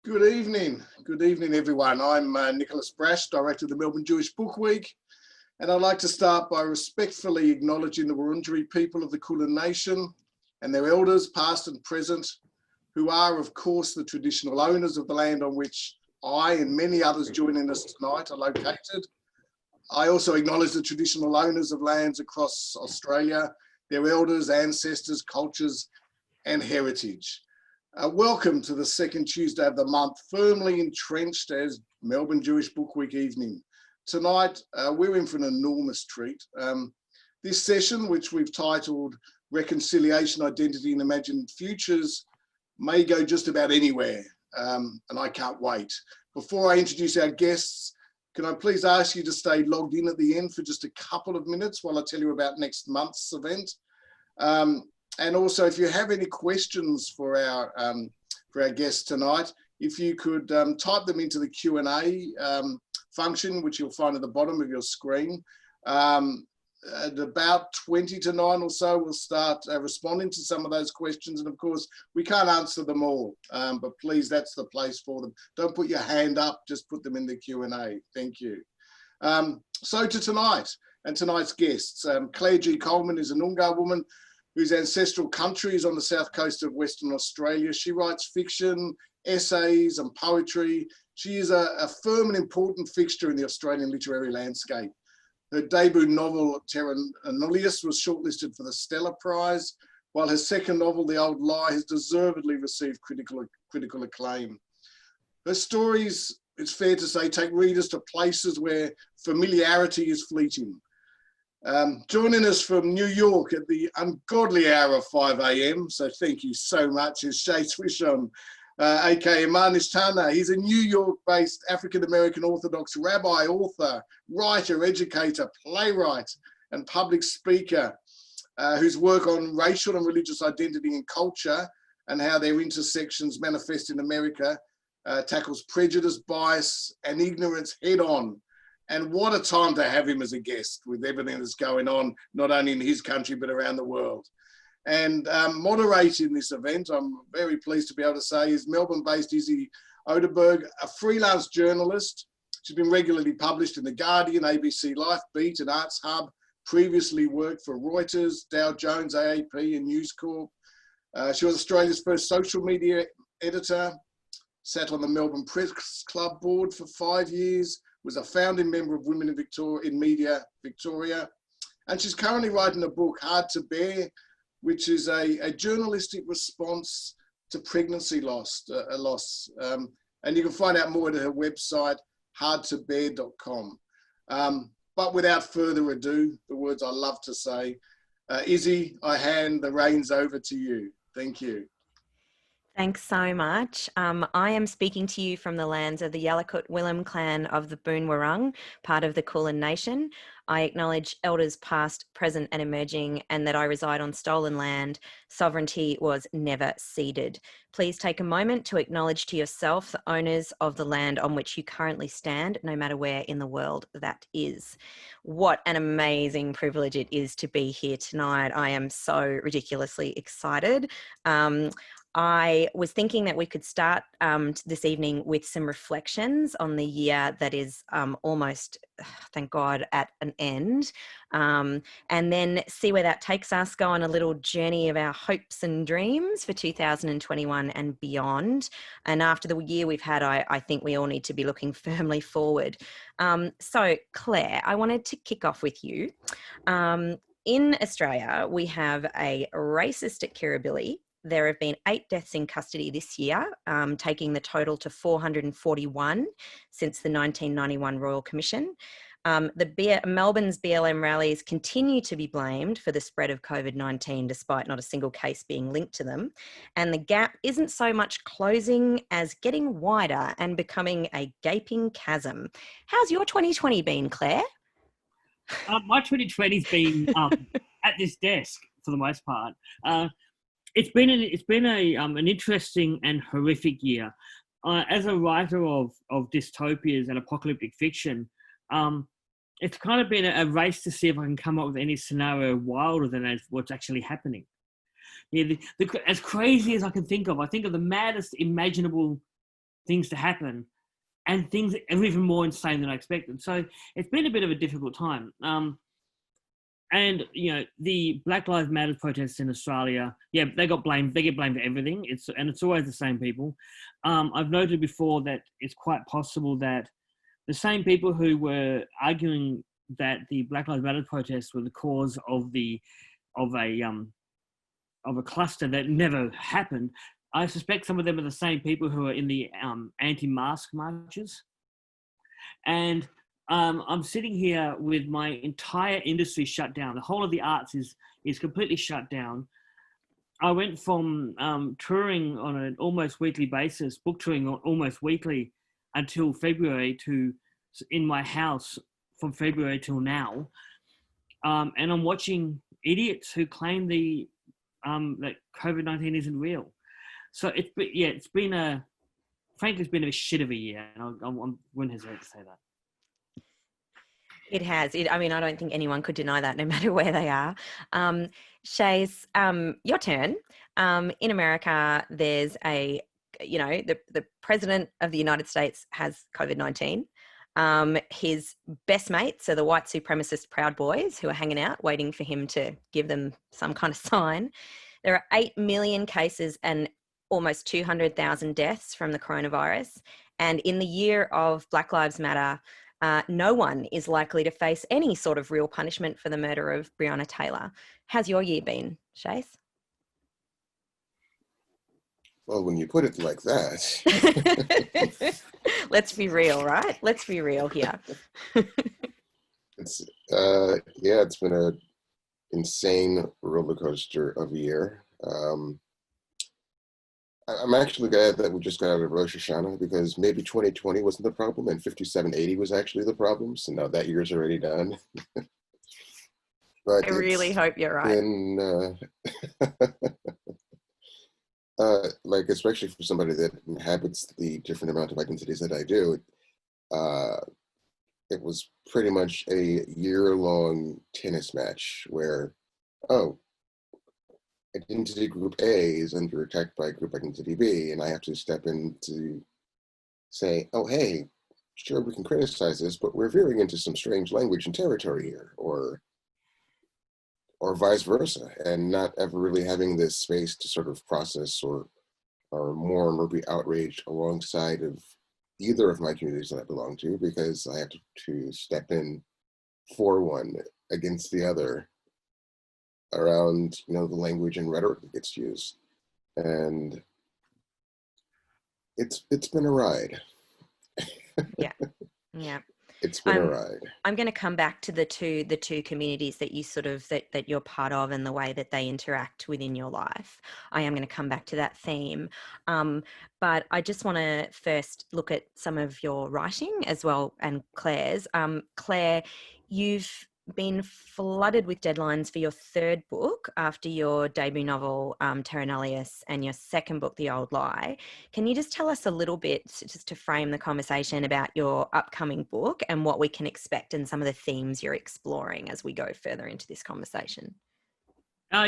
Good evening. Good evening, everyone. I'm Nicholas Brash, Director of the Melbourne Jewish Book Week, and I'd like to start by respectfully acknowledging the Wurundjeri people of the Kulin Nation and their elders, past and present, who are, of course, the traditional owners of the land on which I and many others joining us tonight are located. I also acknowledge the traditional owners of lands across Australia, their elders, ancestors, cultures, and heritage. Welcome to the second Tuesday of the month, firmly entrenched as Melbourne Jewish Book Week evening. Tonight, we're in for an enormous treat. This session, which we've titled Reconciliation, Identity and Imagined Futures, may go just about anywhere, and I can't wait. Before I introduce our guests, can I please ask you to stay logged in at the end for just a couple of minutes while I tell you about next month's event? And also, if you have any questions for our guests tonight, if you could type them into the Q&A function, which you'll find at the bottom of your screen. At about 20 to 9 or so, we'll start responding to some of those questions. And of course, we can't answer them all, but please, that's the place for them. Don't put your hand up, just put them in the Q&A. Thank you. So to tonight and tonight's guests, Claire G. Coleman is a Noongar woman whose ancestral country is on the south coast of Western Australia. She writes fiction, essays and poetry. She is a firm and important fixture in the Australian literary landscape. Her debut novel, Terra Nullius, was shortlisted for the Stella Prize, while her second novel, The Old Lie, has deservedly received critical acclaim. Her stories, it's fair to say, take readers to places where familiarity is fleeting. Joining us from New York at the ungodly hour of 5 a.m, so thank you so much, is Shay Swisher, aka Manish Tana. He's a New York-based African-American Orthodox rabbi, author, writer, educator, playwright, and public speaker, whose work on racial and religious identity and culture and how their intersections manifest in America tackles prejudice, bias, and ignorance head-on. And what a time to have him as a guest with everything that's going on, not only in his country, but around the world. And moderating this event, I'm very pleased to be able to say, is Melbourne-based Isabelle Oderberg, a freelance journalist. She's been regularly published in The Guardian, ABC Life, Beat and Arts Hub, previously worked for Reuters, Dow Jones, AAP and News Corp. She was Australia's first social media editor, sat on the Melbourne Press Club board for 5 years, was a founding member of Women in Media Victoria, and she's currently writing a book, Hard to Bear, which is a journalistic response to pregnancy loss. And you can find out more at her website, hardtobear.com. But without further ado, the words I love to say, Izzy, I hand the reins over to you. Thank you. Thanks so much. I am speaking to you from the lands of the Yalukit Willam clan of the Boonwurrung, part of the Kulin Nation. I acknowledge elders past, present and emerging, and that I reside on stolen land. Sovereignty was never ceded. Please take a moment to acknowledge to yourself the owners of the land on which you currently stand, no matter where in the world that is. What an amazing privilege it is to be here tonight. I am so ridiculously excited. I was thinking that we could start this evening with some reflections on the year that is almost, thank God, at an end, and then see where that takes us, go on a little journey of our hopes and dreams for 2021 and beyond. And after the year we've had, I think we all need to be looking firmly forward. So Claire, I wanted to kick off with you. In Australia, we have a racist at Kirribilli. There have been 8 deaths in custody this year, taking the total to 441 since the 1991 Royal Commission. Melbourne's BLM rallies continue to be blamed for the spread of COVID-19, despite not a single case being linked to them. And the gap isn't so much closing as getting wider and becoming a gaping chasm. How's your 2020 been, Claire? My 2020's been at this desk for the most part. It's been an interesting and horrific year. As a writer of dystopias and apocalyptic fiction, it's kind of been a race to see if I can come up with any scenario wilder than what's actually happening. Yeah, as crazy as I can think of the maddest imaginable things to happen, and things are even more insane than I expected. So it's been a bit of a difficult time. And the Black Lives Matter protests in Australia, they got blamed. They get blamed for everything. It's always the same people. I've noted before that it's quite possible that the same people who were arguing that the Black Lives Matter protests were the cause of a cluster that never happened. I suspect some of them are the same people who are in the anti-mask marches. And I'm sitting here with my entire industry shut down. The whole of the arts is completely shut down. I went from touring on an almost weekly basis, book touring almost weekly until February, to in my house from February till now. And I'm watching idiots who claim that COVID-19 isn't real. So it's been a bit shit of a year, and I wouldn't hesitate to say that. It has. I mean, I don't think anyone could deny that, no matter where they are. Shais, your turn. In America, there's the president of the United States has COVID-19. His best mates are the white supremacist Proud Boys who are hanging out, waiting for him to give them some kind of sign. There are 8 million cases and almost 200,000 deaths from the coronavirus. And in the year of Black Lives Matter, no one is likely to face any sort of real punishment for the murder of Breonna Taylor. How's your year been, Shais? Well, when you put it like that. Let's be real, right? Let's be real here. It's been an insane roller coaster of a year. I'm actually glad that we just got out of Rosh Hashanah, because maybe 2020 wasn't the problem and 5780 was actually the problem. So now that year's already done. But I really hope you're right. Especially for somebody that inhabits the different amount of identities that I do, it was pretty much a year-long tennis match where, identity group A is under attack by group identity B, and I have to step in to say, oh, hey, sure, we can criticize this, but we're veering into some strange language and territory here, or vice versa, and not ever really having this space to sort of process or mourn or be outraged alongside of either of my communities that I belong to, because I have to step in for one against the other around, the language and rhetoric that gets used. And it's been a ride. Yeah. It's been a ride. I'm going to come back to the two communities that you that you're part of and the way that they interact within your life. I am going to come back to that theme. But I just want to first look at some of your writing as well, and Claire's. Claire, you've been flooded with deadlines for your third book after your debut novel, Terra Nullius, and your second book, The Old Lie. Can you just tell us a little bit, just to frame the conversation, about your upcoming book and what we can expect and some of the themes you're exploring as we go further into this conversation? I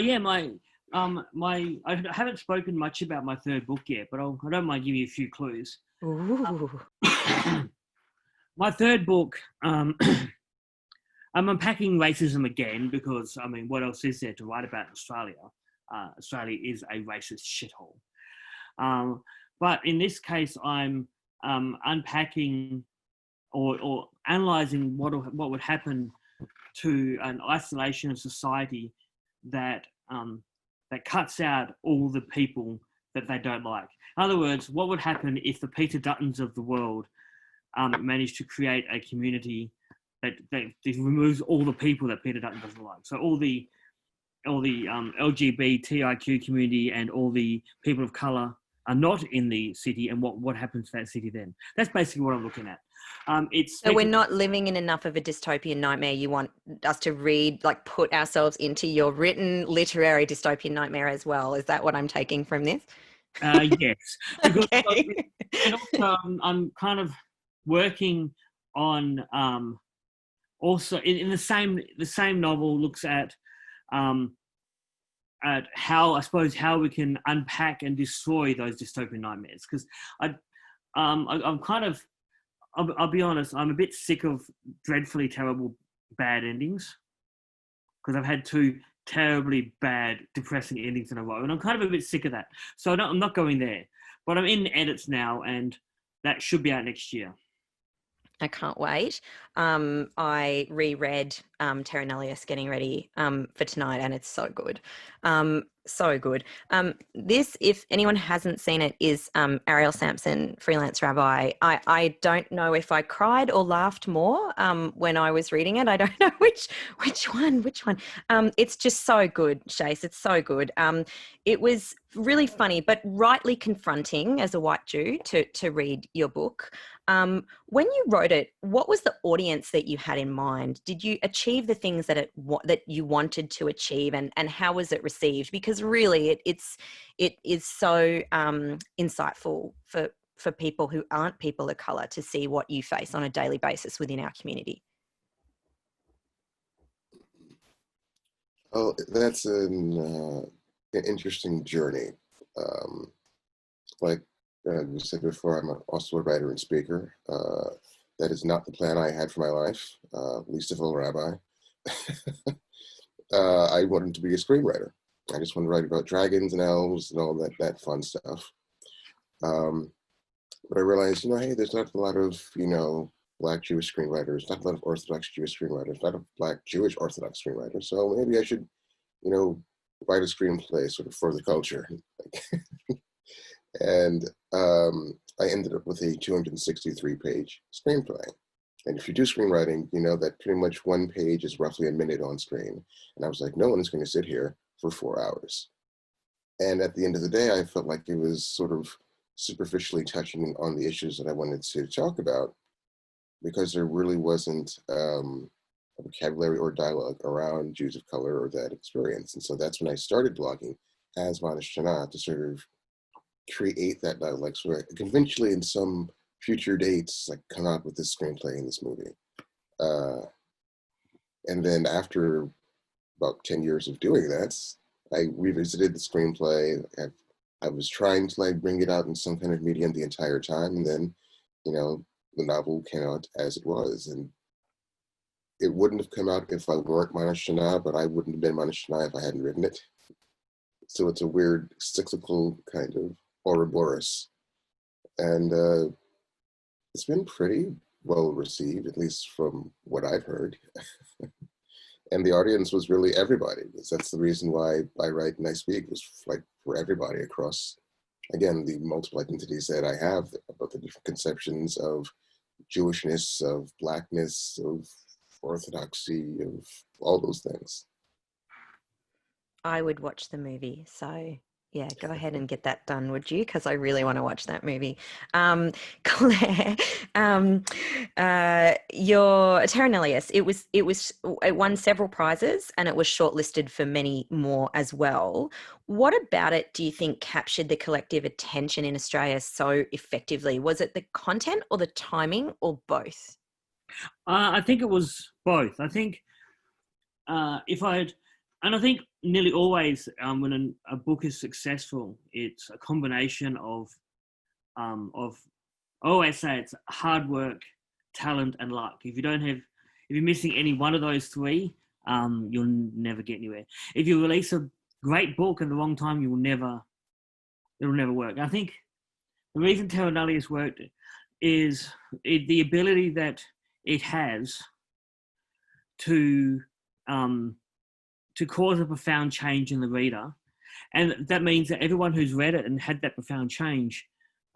haven't spoken much about my third book yet, but I don't mind giving you a few clues. Ooh. My third book, I'm unpacking racism again, because, what else is there to write about in Australia? Australia is a racist shithole. But in this case, I'm unpacking or analysing what would happen to an isolation of society that cuts out all the people that they don't like. In other words, what would happen if the Peter Duttons of the world managed to create a community that removes all the people that Peter Dutton doesn't like? So all the LGBTIQ community and all the people of colour are not in the city, and what happens to that city then? That's basically what I'm looking at. So we're not living in enough of a dystopian nightmare. You want us to read, put ourselves into your written literary dystopian nightmare as well. Is that what I'm taking from this? Yes. Because, Okay. and also, I'm kind of working on also in the same novel looks at how we can unpack and destroy those dystopian nightmares. Because I'm kind of, I'll be honest, I'm a bit sick of dreadfully terrible bad endings, because I've had 2 terribly bad, depressing endings in a row, and I'm kind of a bit sick of that. So I'm not going there, but I'm in edits now, and that should be out next year. I can't wait. I reread Terra Nullius getting ready for tonight, and it's so good. So good. This, if anyone hasn't seen it, is Ariel Sampson, Freelance Rabbi. I don't know if I cried or laughed more when I was reading it. I don't know which one. It's just so good, Shais. It's so good. It was really funny, but rightly confronting as a white Jew to read your book. When you wrote it, what was the audience that you had in mind? Did you achieve the things that you wanted to achieve, and how was it received? Because really, it is so insightful for people who aren't people of color to see what you face on a daily basis within our community. Oh, that's an interesting journey. Like you said before, I'm also a writer and speaker. That is not the plan I had for my life, least of all Rabbi. I wanted to be a screenwriter. I just wanted to write about dragons and elves and all that fun stuff. But I realized, hey, there's not a lot of, Black Jewish screenwriters, not a lot of Orthodox Jewish screenwriters, not a Black Jewish Orthodox screenwriter. So maybe I should, write a screenplay sort of for the culture. And I ended up with a 263-page screenplay. And if you do screenwriting, you know that pretty much one page is roughly a minute on screen. And I was like, no one is going to sit here for 4 hours. And at the end of the day, I felt like it was sort of superficially touching on the issues that I wanted to talk about, because there really wasn't a vocabulary or dialogue around Jews of color or that experience. And so that's when I started blogging as Manish Shana, to sort of create that dialogue. So I can eventually, in some future dates, like come out with this screenplay in this movie. And then after about 10 years of doing that, I revisited the screenplay. I was trying to bring it out in some kind of medium the entire time. And then, the novel came out as it was. And it wouldn't have come out if I weren't Manish Shana, but I wouldn't have been Manish Shana if I hadn't written it. So it's a weird cyclical kind of Ouroboros. And it's been pretty well received, at least from what I've heard. And the audience was really everybody. That's the reason why I write and I speak, was for everybody across, again, the multiple identities that I have, about the different conceptions of Jewishness, of Blackness, of Orthodoxy, of all those things. I would watch the movie. So yeah, go ahead and get that done, would you? Because I really want to watch that movie. Claire, your Terra Nullius, it won several prizes and it was shortlisted for many more as well. What about it do you think captured the collective attention in Australia so effectively? Was it the content or the timing or both? I think it was both. I think and I think nearly always when a book is successful, it's a combination of I always say it's hard work, talent, and luck. If you're missing any one of those three, you'll never get anywhere. If you release a great book at the wrong time, it'll never work. I think the reason Terra Nullius worked is the ability that it has to cause a profound change in the reader. And that means that everyone who's read it and had that profound change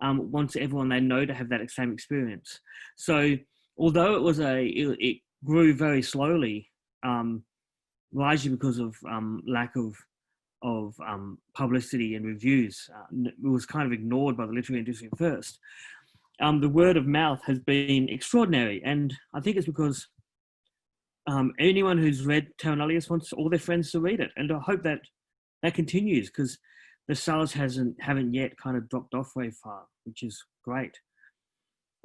wants everyone they know to have that same experience. So although it grew very slowly, largely because of lack of publicity and reviews, it was kind of ignored by the literary industry at first. The word of mouth has been extraordinary. And I think it's because anyone who's read Terra Nullius wants all their friends to read it, and I hope that continues, because the sales haven't yet kind of dropped off very far, which is great.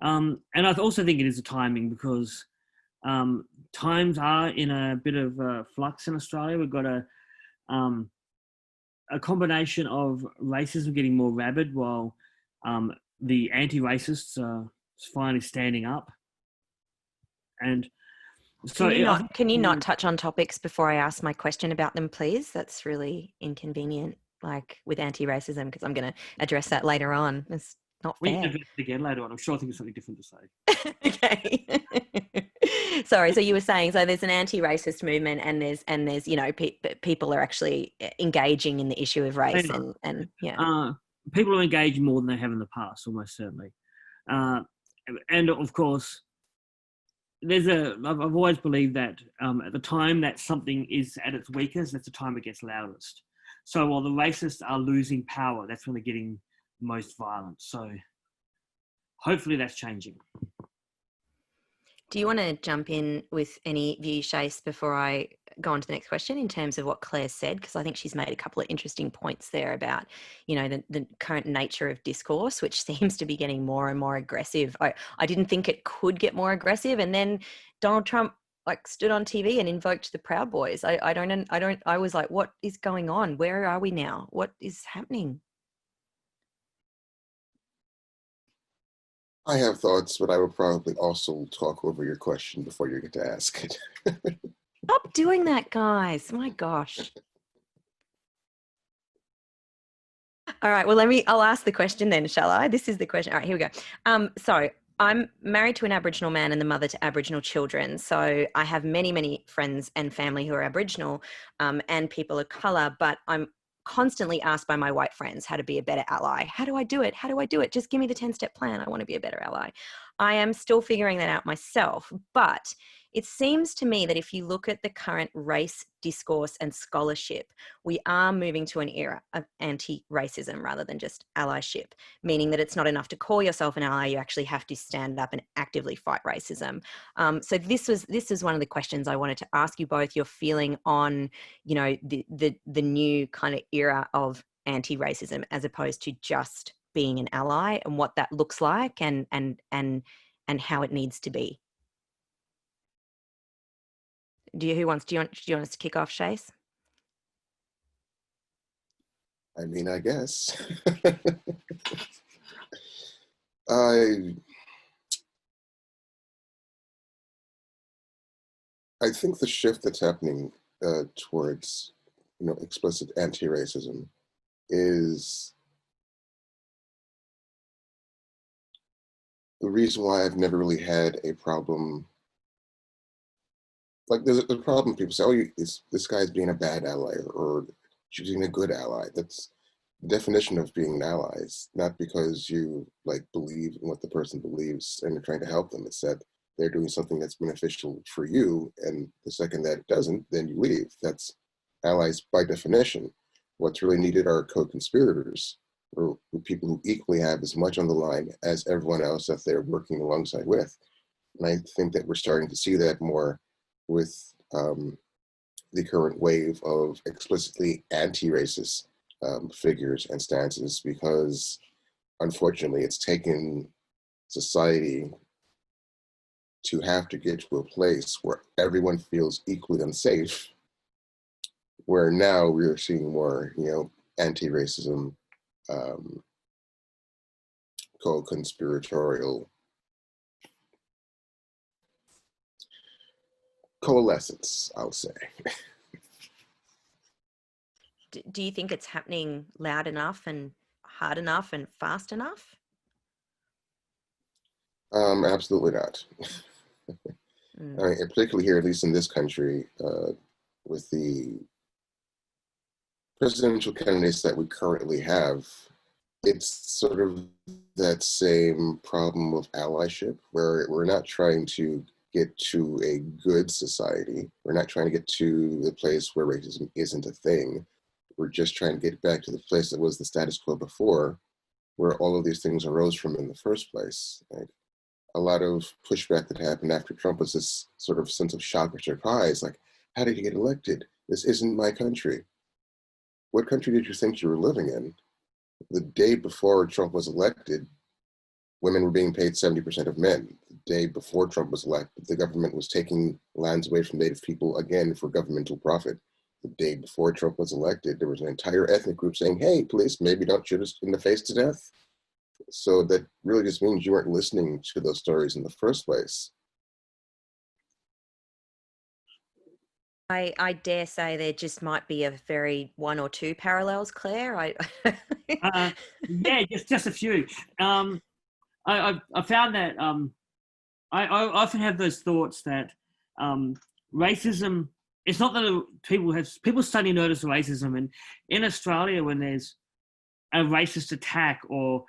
And I also think it is a timing, because times are in a bit of flux in Australia. We've got a combination of racism getting more rabid, while the anti-racists are finally standing up. And so Can you not touch on topics before I ask my question about them, please? That's really inconvenient, like with anti-racism, because I'm going to address that later on. It's not we fair. can address it again later on. I'm sure I think there's something different to say. Okay. Sorry. So you were saying, so there's an anti-racist movement, and there's you know, people are actually engaging in the issue of race, and yeah. People are engaged more than they have in the past, almost certainly. And of course, I've always believed that at the time that something is at its weakest, that's the time it gets loudest. So while the racists are losing power, that's when they're getting most violent. So hopefully that's changing. Do you want to jump in with any view, Shais, before I go on to the next question in terms of what Claire said? Because I think she's made a couple of interesting points there about, you know, the current nature of discourse, which seems to be getting more and more aggressive. I didn't think it could get more aggressive. And then Donald Trump like stood on TV and invoked the Proud Boys. I was like, what is going on? Where are we now? What is happening? I have thoughts, but I will probably also talk over your question before you get to ask it. Stop doing that, guys. My gosh. All right. Well, I'll ask the question then, shall I? This is the question. All right, here we go. So I'm married to an Aboriginal man and the mother to Aboriginal children. So I have many, many friends and family who are Aboriginal and people of colour, but I'm constantly asked by my white friends how to be a better ally. How do I do it? How do I do it? Just give me the 10-step plan. I want to be a better ally. I am still figuring that out myself, but it seems to me that if you look at the current race discourse and scholarship, we are moving to an era of anti-racism rather than just allyship, meaning that it's not enough to call yourself an ally, you actually have to stand up and actively fight racism. So this was one of the questions I wanted to ask you both, your feeling on, you know, the new kind of era of anti-racism as opposed to just being an ally, and what that looks like and how it needs to be. Do you want us to kick off, Shais? I mean, I guess. I think the shift that's happening towards, you know, explicit anti-racism is the reason why I've never really had a problem. Like, there's a problem. People say, "Oh, this guy's being a bad ally," or choosing a good ally. That's the definition of being an ally. It's not because you like believe in what the person believes and you're trying to help them. It's that they're doing something that's beneficial for you, and the second that it doesn't, then you leave. That's allies by definition. What's really needed are co-conspirators, or people who equally have as much on the line as everyone else that they're working alongside with. And I think that we're starting to see that more with the current wave of explicitly anti-racist figures and stances, because unfortunately it's taken society to have to get to a place where everyone feels equally unsafe, where now we're seeing more, you know, anti-racism, co-conspiratorial coalescence, I'll say. Do you think it's happening loud enough and hard enough and fast enough? Absolutely not. I mean, particularly here, at least in this country, with the presidential candidates that we currently have, it's sort of that same problem of allyship, where we're not trying to get to a good society. We're not trying to get to the place where racism isn't a thing. We're just trying to get back to the place that was the status quo before, where all of these things arose from in the first place. Like, a lot of pushback that happened after Trump was this sort of sense of shock or surprise, like, how did he get elected? This isn't my country. What country did you think you were living in? The day before Trump was elected, women were being paid 70% of men. The day before Trump was elected, the government was taking lands away from Native people again for governmental profit. The day before Trump was elected, there was an entire ethnic group saying, "Hey, police, maybe don't shoot us in the face to death." So that really just means you weren't listening to those stories in the first place. I dare say there just might be a very one or two parallels, Claire. Yeah, just a few. I found that I often have those thoughts that racism. It's not that people suddenly notice racism, and in Australia, when there's a racist attack or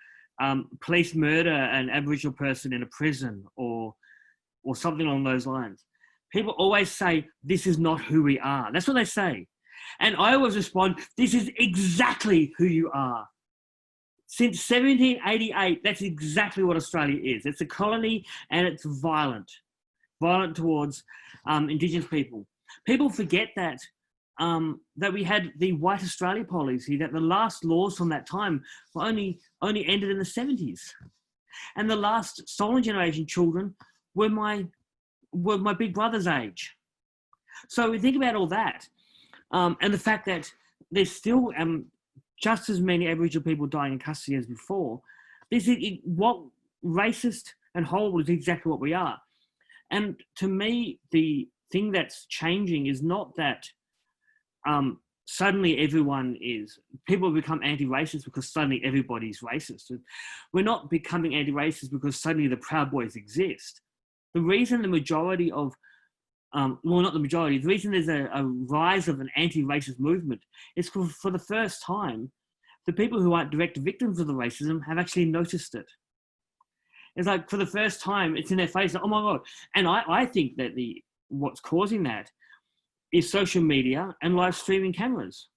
police murder an Aboriginal person in a prison or something along those lines, people always say, "This is not who we are." That's what they say, and I always respond, "This is exactly who you are." Since 1788, that's exactly what Australia is. It's a colony, and it's violent towards Indigenous people. People forget that that we had the White Australia policy, that the last laws from that time were only ended in the 70s, and the last stolen generation children were my big brother's age. So we think about all that, and the fact that there's still just as many Aboriginal people dying in custody as before. This is what racist and horrible is exactly what we are. And to me, the thing that's changing is not that suddenly people become anti-racist because suddenly everybody's racist. We're not becoming anti-racist because suddenly the Proud Boys exist. The reason the majority of, not the majority, the reason there's a rise of an anti-racist movement is for the first time, the people who aren't direct victims of the racism have actually noticed it. It's like for the first time, it's in their face, like, oh my God. And I think that what's causing that is social media and live streaming cameras.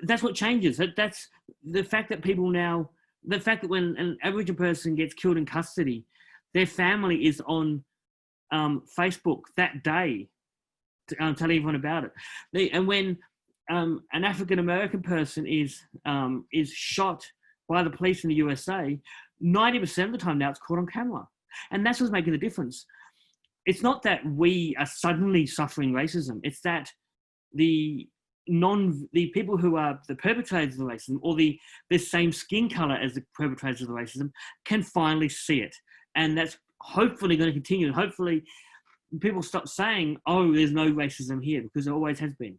That's what changes. That's the fact that when an Aboriginal person gets killed in custody, their family is on Facebook that day telling everyone about it. And when an African American person is shot by the police in the USA, 90% of the time now it's caught on camera, and that's what's making the difference. It's not that we are suddenly suffering racism; it's that the people who are the perpetrators of the racism or the same skin color as the perpetrators of the racism can finally see it, and that's hopefully going to continue. And hopefully, people stop saying, "Oh, there's no racism here," because there always has been.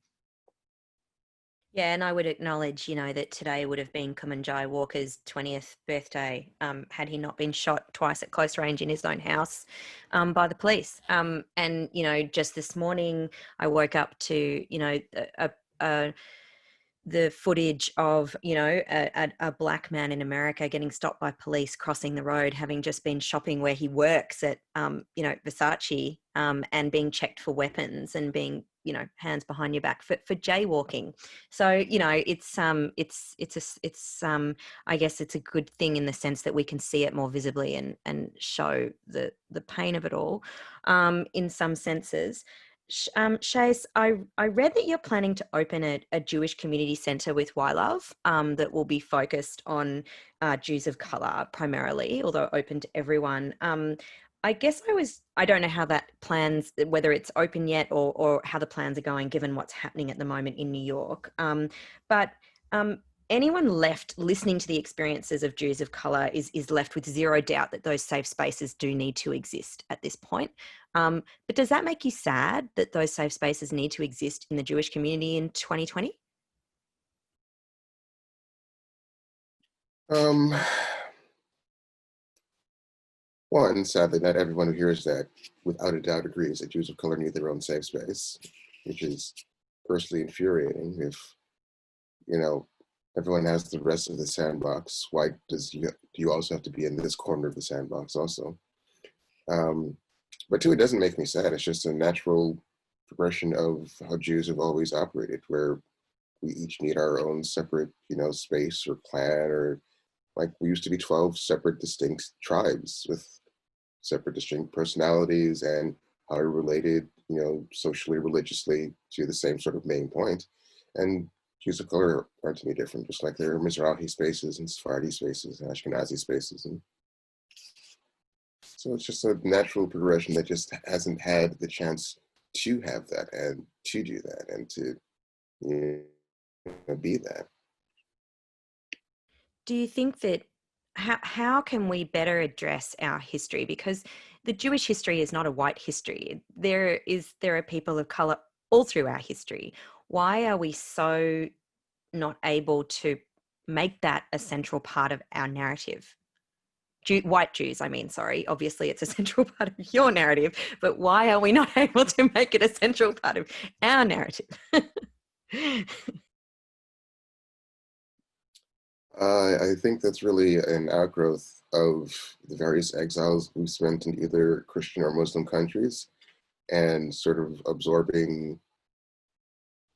Yeah, and I would acknowledge, that today would have been Kumanjai Walker's 20th birthday, had he not been shot twice at close range in his own house by the police. And, just this morning, I woke up to, the footage of, a black man in America getting stopped by police crossing the road, having just been shopping where he works at, Versace, and being checked for weapons and being, hands behind your back for jaywalking. So, I guess it's a good thing in the sense that we can see it more visibly and show the pain of it all, in some senses. Shais, I read that you're planning to open a Jewish community centre with YLove, that will be focused on Jews of colour primarily, although open to everyone. I guess I don't know how that plans, whether it's open yet or how the plans are going given what's happening at the moment in New York. But anyone left listening to the experiences of Jews of colour is left with zero doubt that those safe spaces do need to exist at this point. But does that make you sad that those safe spaces need to exist in the Jewish community in 2020? One, sadly, not everyone who hears that without a doubt agrees that Jews of color need their own safe space, which is personally infuriating. If, everyone has the rest of the sandbox, why do you also have to be in this corner of the sandbox also? But two, it doesn't make me sad. It's just a natural progression of how Jews have always operated, where we each need our own separate, space or clan, or like we used to be 12 separate distinct tribes with separate distinct personalities and how we're related, socially, religiously to the same sort of main point. And Jews of color aren't any different, just like there are Mizrahi spaces and Sephardi spaces and Ashkenazi spaces. And so it's just a natural progression that just hasn't had the chance to have that and to do that and to be that. Do you think that how can we better address our history? Because the Jewish history is not a white history. There are people of color all through our history. Why are we so not able to make that a central part of our narrative? White Jews, I mean, sorry. Obviously, it's a central part of your narrative, but why are we not able to make it a central part of our narrative? I think that's really an outgrowth of the various exiles we spent in either Christian or Muslim countries, and sort of absorbing,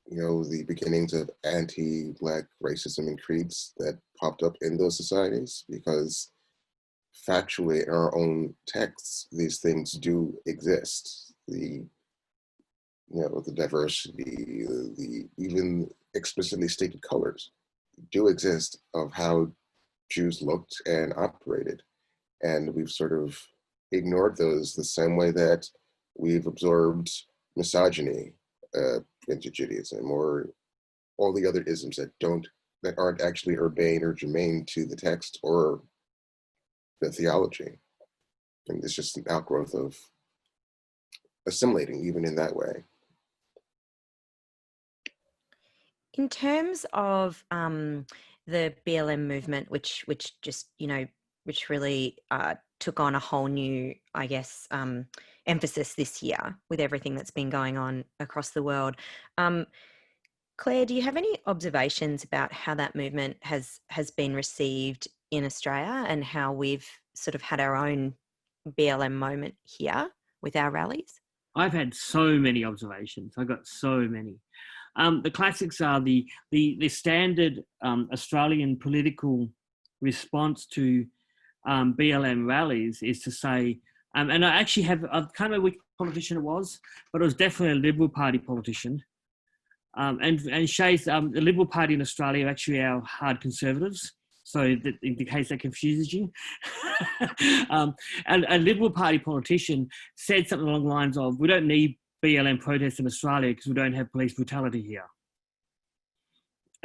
the beginnings of anti-Black racism and creeds that popped up in those societies, because factually in our own texts, these things do exist. The diversity, the even explicitly stated colors do exist of how Jews looked and operated. And we've sort of ignored those the same way that we've absorbed misogyny into Judaism, or all the other isms that aren't actually urbane or germane to the text or the theology. And it's just an outgrowth of assimilating even in that way. In terms of the BLM movement, which just, which really took on a whole new, I guess, emphasis this year with everything that's been going on across the world. Claire, do you have any observations about how that movement has been received in Australia, and how we've sort of had our own BLM moment here with our rallies? I've had so many observations. I got so many. The classics are the standard Australian political response to BLM rallies is to say, and I can't remember which politician it was, but it was definitely a Liberal Party politician. And Shais, the Liberal Party in Australia are actually our hard conservatives. So that in case that confuses you. A Liberal Party politician said something along the lines of, we don't need BLM protests in Australia because we don't have police brutality here.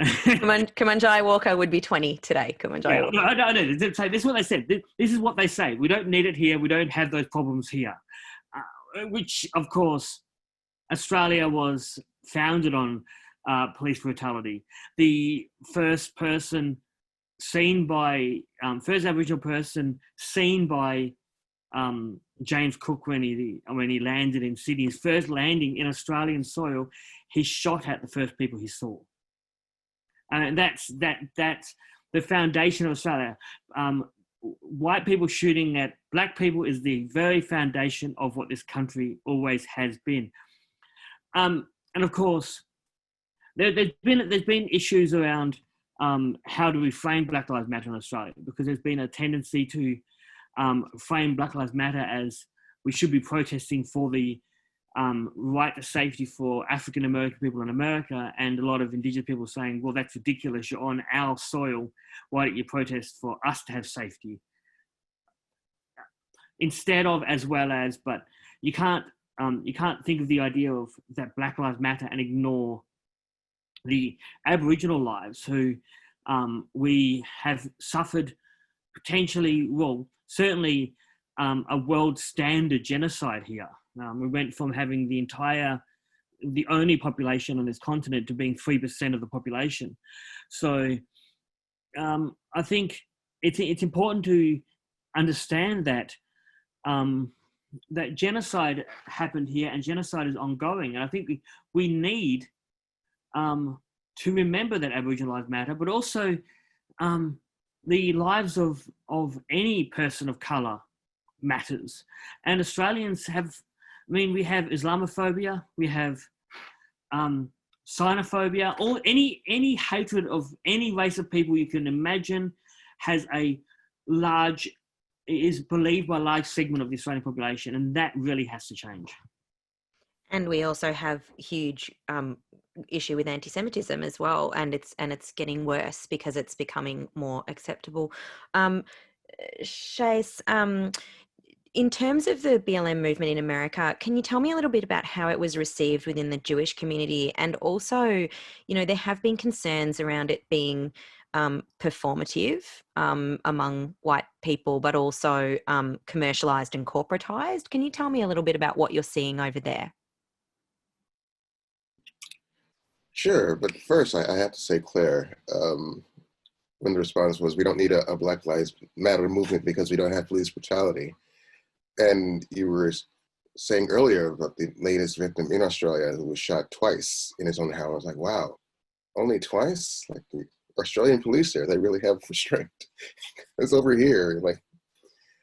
Kumanjai Walker would be 20 today. Kumanjai Walker. No. This is what they said. This is what they say. We don't need it here. We don't have those problems here. Which, of course, Australia was founded on police brutality. The first Aboriginal person seen by James Cook when he landed in Sydney, his first landing in Australian soil, he shot at the first people he saw, and that's the foundation of Australia. White people shooting at Black people is the very foundation of what this country always has been. And of course, there's been issues around how do we frame Black Lives Matter in Australia, because there's been a tendency to frame Black Lives Matter as we should be protesting for the right to safety for African American people in America, and a lot of Indigenous people saying, well, that's ridiculous, you're on our soil, why don't you protest for us to have safety? Instead of, as well as, but you can't think of the idea of that Black Lives Matter and ignore the Aboriginal lives who we have suffered potentially, well, certainly a world standard genocide here. We went from having the only population on this continent to being 3% of the population. So I think it's important to understand that that genocide happened here and genocide is ongoing. And I think we need to remember that Aboriginal lives matter, but also the lives of any person of colour matters. And Australians have, we have Islamophobia, we have xenophobia, any hatred of any race of people you can imagine is believed by a large segment of the Australian population, and that really has to change. And we also have huge issue with anti-Semitism as well, and it's getting worse because it's becoming more acceptable. Shais, in terms of the BLM movement in America, can you tell me a little bit about how it was received within the Jewish community? And also, there have been concerns around it being performative among white people, but also commercialized and corporatized. Can you tell me a little bit about what you're seeing over there? Sure, but first I have to say, Claire, when the response was, we don't need a Black Lives Matter movement because we don't have police brutality. And you were saying earlier about the latest victim in Australia who was shot twice in his own house. I was like, wow, only twice? Like the Australian police there, they really have restraint. It's over here, like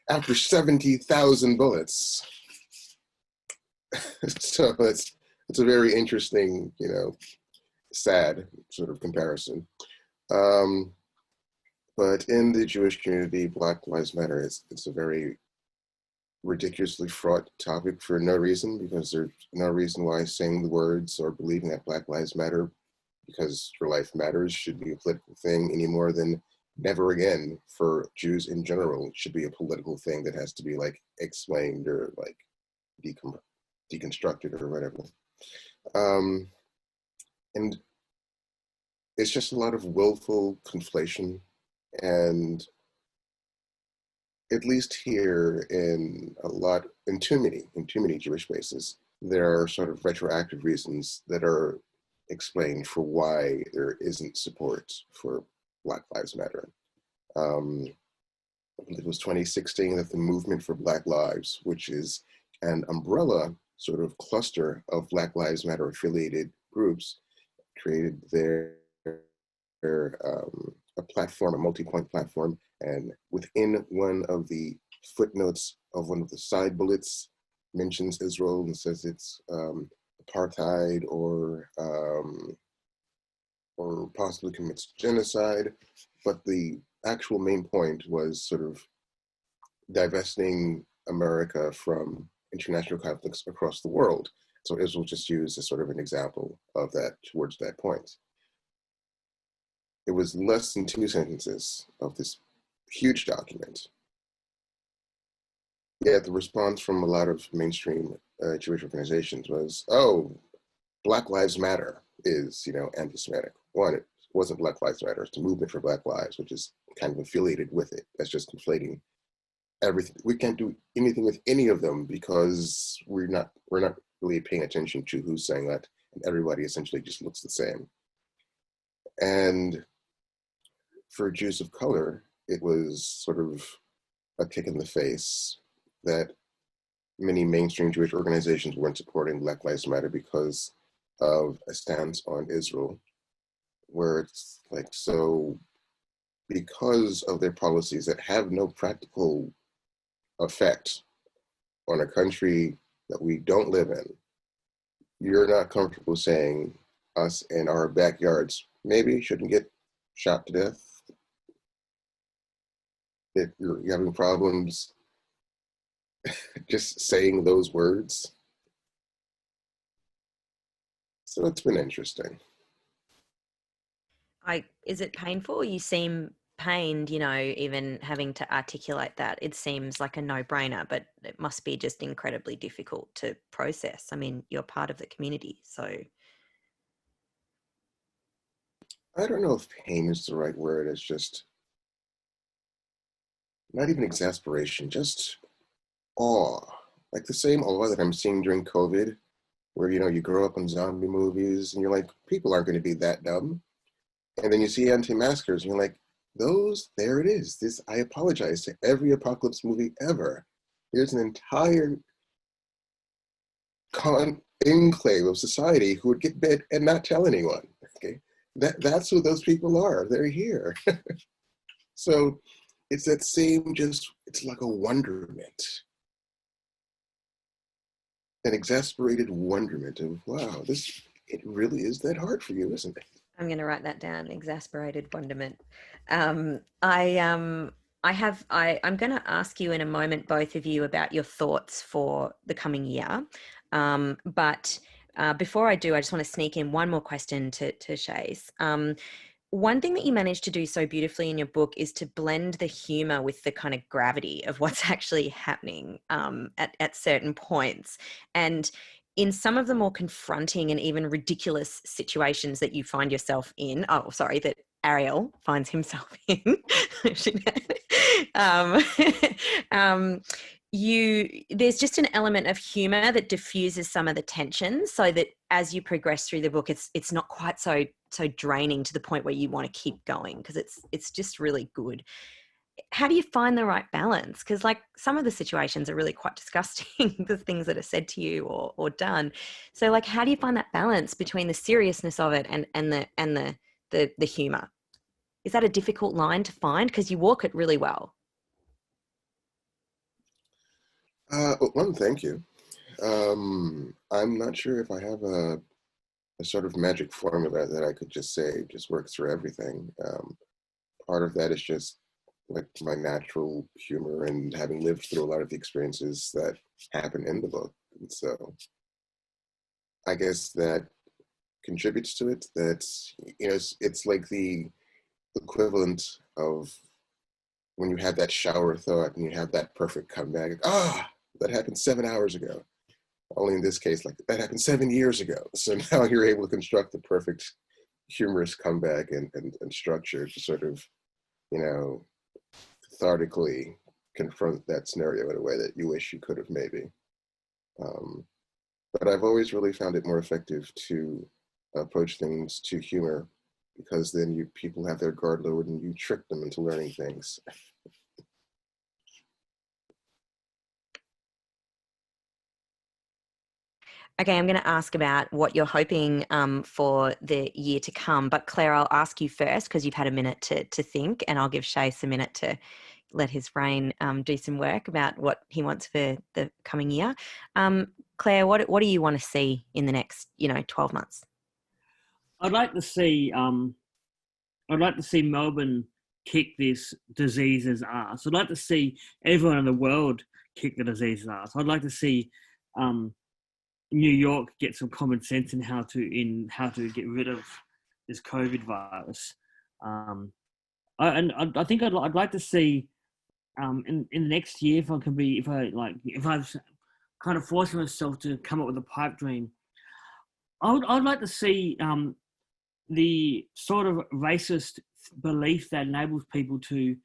after 70,000 bullets. So it's a very interesting, sad sort of comparison. But in the Jewish community, Black Lives Matter, it's a very ridiculously fraught topic for no reason, because there's no reason why saying the words or believing that Black Lives Matter because your life matters should be a political thing any more than never again for Jews in general should be a political thing that has to be like explained or like deconstructed or whatever. And it's just a lot of willful conflation. And at least here in too many Jewish spaces, there are sort of retroactive reasons that are explained for why there isn't support for Black Lives Matter. It was 2016 that the Movement for Black Lives, which is an umbrella sort of cluster of Black Lives Matter affiliated groups, created a platform, a multi-point platform, and within one of the footnotes of one of the side bullets mentions Israel and says it's apartheid or possibly commits genocide, but the actual main point was sort of divesting America from international conflicts across the world. So Israel just used as sort of an example of that towards that point. It was less than 2 sentences of this huge document. Yet the response from a lot of mainstream Jewish organizations was, oh, Black Lives Matter is, anti-Semitic. One, it wasn't Black Lives Matter, it's the Movement for Black Lives, which is kind of affiliated with it. That's just conflating everything. We can't do anything with any of them because we're not really paying attention to who's saying that, and everybody essentially just looks the same. And for Jews of color, it was sort of a kick in the face that many mainstream Jewish organizations weren't supporting Black Lives Matter because of a stance on Israel, where it's like, so because of their policies that have no practical effect on a country that we don't live in, you're not comfortable saying us in our backyards maybe shouldn't get shot to death? If you're having problems just saying those words. So it's been interesting. Is it painful? You seem pained, even having to articulate that. It seems like a no-brainer, but it must be just incredibly difficult to process. I mean, you're part of the community, so. I don't know if pain is the right word. It's just not even exasperation, just awe. Like the same awe that I'm seeing during COVID, where, you grow up on zombie movies and you're like, people aren't going to be that dumb. And then you see anti-maskers and you're like, there it is. I apologize to every apocalypse movie ever. There's an entire enclave of society who would get bit and not tell anyone. Okay, that's who those people are. They're here. So it's that same, it's like a wonderment, an exasperated wonderment of, wow, it really is that hard for you, isn't it? I'm going to write that down. Exasperated wonderment. I'm going to ask you in a moment, both of you, about your thoughts for the coming year. But before I do, I just want to sneak in one more question to Shais. One thing that you managed to do so beautifully in your book is to blend the humor with the kind of gravity of what's actually happening at certain points. And in some of the more confronting and even ridiculous situations that you find yourself in, that Ariel finds himself in. um, there's just an element of humor that diffuses some of the tension, so that as you progress through the book, it's not quite so draining to the point where you want to keep going, because it's just really good. How do you find the right balance? Because like some of the situations are really quite disgusting, the things that are said to you or done. So like, how do you find that balance between the seriousness of it and the humor? Is that a difficult line to find? Because you walk it really well. One, thank you. I'm not sure if I have a sort of magic formula that I could just say just works for everything. Part of that is just like my natural humor and having lived through a lot of the experiences that happen in the book. And so I guess that contributes to it. That's, it's like the equivalent of when you have that shower thought and you have that perfect comeback. That happened 7 hours ago. Only in this case, like that happened 7 years ago. So now you're able to construct the perfect humorous comeback and structure to sort of, cathartically confront that scenario in a way that you wish you could have maybe. But I've always really found it more effective to approach things to humor, because then people have their guard lowered and you trick them into learning things. Okay, I'm going to ask about what you're hoping for the year to come. But Claire, I'll ask you first because you've had a minute to think, and I'll give Shais a minute to let his brain do some work about what he wants for the coming year. Claire, what do you want to see in the next 12 months? I'd like to see Melbourne kick this disease's ass. I'd like to see everyone in the world kick the disease's ass. I'd like to see New York get some common sense in how to get rid of this COVID virus. I think I'd like to see in the next year, if I've kind of forced myself to come up with a pipe dream, I'd like to see the sort of racist belief that enables people to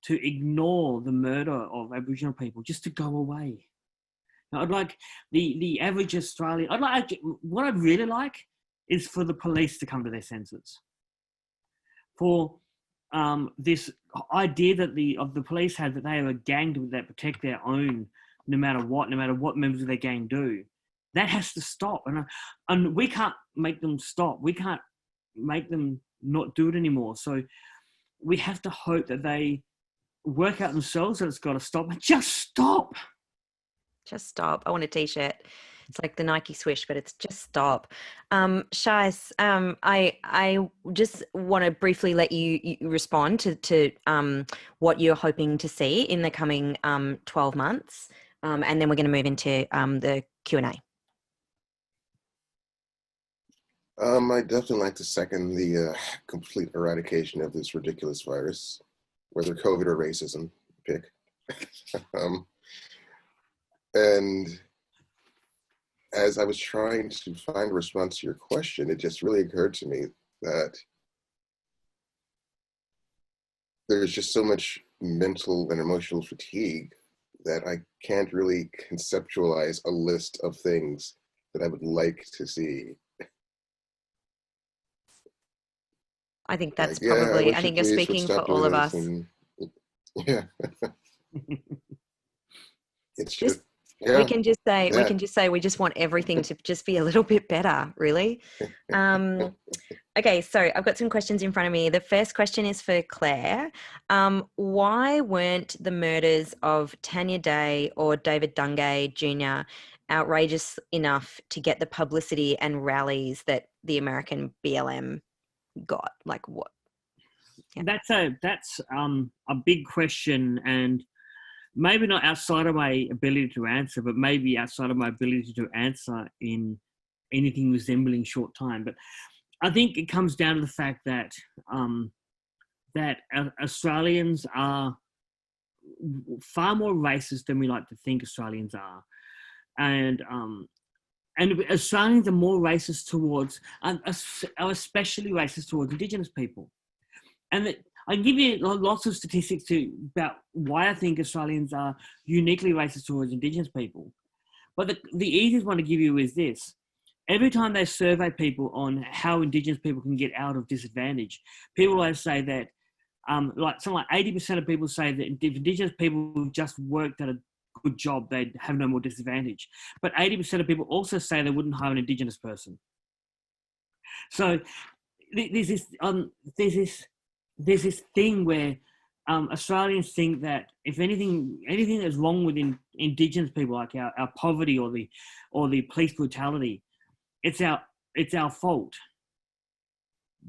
ignore the murder of Aboriginal people just to go away. Now, I'd like the average Australian. What I'd really like is for the police to come to their senses. For this idea that the police have, that they are a gang that protect their own, no matter what members of their gang do, that has to stop. And we can't make them stop. We can't make them not do it anymore. So we have to hope that they work out themselves that it's got to stop. Just stop. Just stop. I want a t-shirt. It's like the Nike swish, but it's just stop. Shais, I just want to briefly let you respond to what you're hoping to see in the coming 12 months. And then we're going to move into the Q&A. I definitely like to second the complete eradication of this ridiculous virus, whether COVID or racism, pick. And as I was trying to find a response to your question, it just really occurred to me that there's just so much mental and emotional fatigue that I can't really conceptualize a list of things that I would like to see. I think that's probably, I think you're speaking for all of us. Yeah. It's just, yeah. We can just say we just want everything to just be a little bit better, really. Okay, so I've got some questions in front of me. The first question is for Claire. Why weren't the murders of Tanya Day or David Dungay Jr. outrageous enough to get the publicity and rallies that the American BLM got? Like what? Yeah. That's a big question, and maybe not outside of my ability to answer, but maybe outside of my ability to answer in anything resembling short time. But I think it comes down to the fact that that Australians are far more racist than we like to think Australians are, and Australians are more racist towards, are especially racist towards Indigenous people. And I can give you lots of statistics about why I think Australians are uniquely racist towards Indigenous people. But the easiest one to give you is this. Every time they survey people on how Indigenous people can get out of disadvantage, people always say that, something like 80% of people say that if Indigenous people just worked at a good job, they'd have no more disadvantage. But 80% of people also say they wouldn't hire an Indigenous person. So there's this thing where Australians think that if anything that's wrong with Indigenous people, like our poverty or the police brutality, it's our fault.